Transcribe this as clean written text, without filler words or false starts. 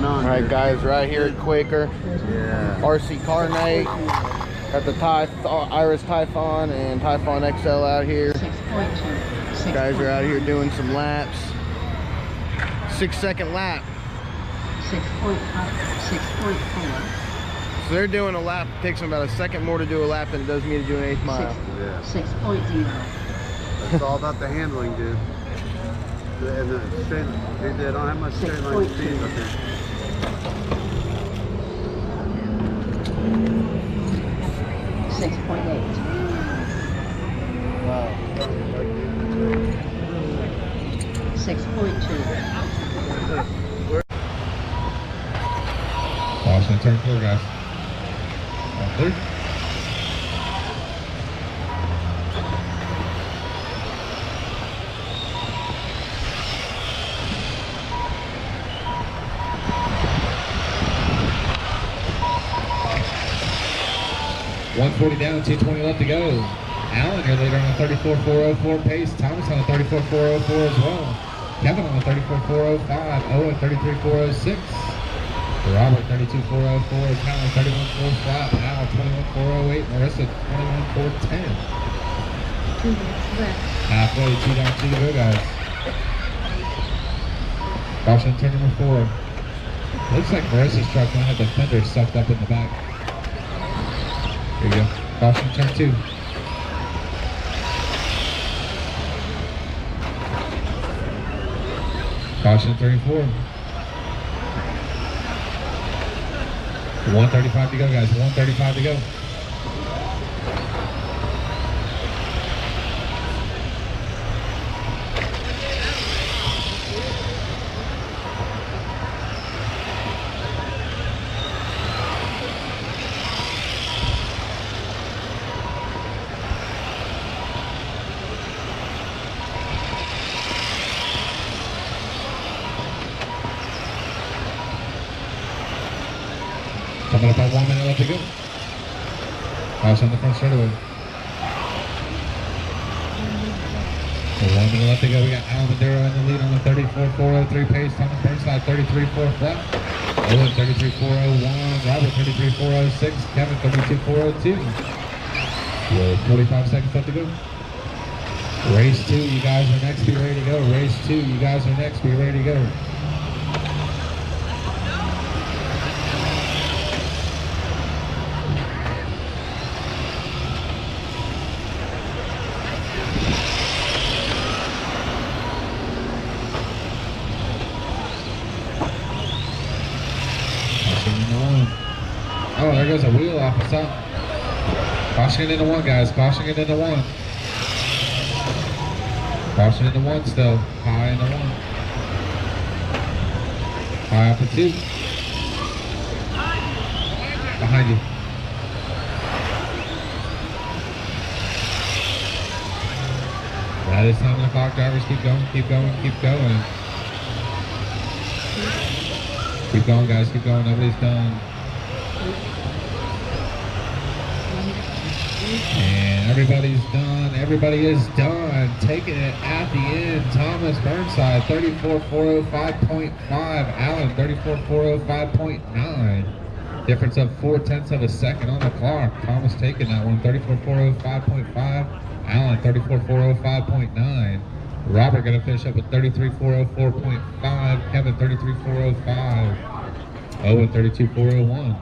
on. All right, guys, right here at Quaker. Yeah. RC Carnate. Got the Iris Typhon and Typhon XL out here. 6.2. Guys are out here doing some laps. 6-second lap. 6.4. So they're doing a lap. It takes them about a second more to do a lap than it does me to do an 1/8 mile. 6.0. It's all about the handling, dude. And the straight, they don't have much straight line speed up there. 6.8. Wow. 6.2. Caution, turn 4, guys. On 3. $140 down, 220 left to go. Allen, your leader on a 34.404 pace. Thomas on a 34.404 as well. Kevin on a 34.405. Owen 33.406. Robert 32.404. Callan 31.4 flat. Al 21.408. Marissa 21.410. Halfway, 2 down, 2 to go, guys. Caution, turn number 4. Looks like Marissa's truck might have the fender sucked up in the back. Here you go. Caution, turn 2. Caution, turn 4. 135 to go, guys. 135 to go. Coming up at 1 minute left to go. House on the front straightaway. 1 minute left to go. We got Al Madero in the lead on the 34.403 pace. Thomas Burnside 33.4 flat. Owen 33.401. Robert 33.406. Kevin 32.402. With 45 seconds left to go. Race 2, you guys are next. Be ready to go. Race 2, you guys are next. Be ready to go. Oh, there goes a wheel off the top. Caution into 1, guys. Caution into 1. Caution into 1 still. High into 1. High up to 2. Behind you. That is time on the clock. Drivers, keep going, keep going, keep going. Keep going, guys. Keep going. Nobody's done. And everybody's done. Everybody is done. Taking it at the end. Thomas Burnside, 34.405.5. Allen, 34.405.9. Difference of 0.4 of a second on the clock. Thomas taking that one. 34.405.5. Allen, 34.405.9. Robert going to finish up with 33.404.5. Kevin, 33.405. Owen, 32.401.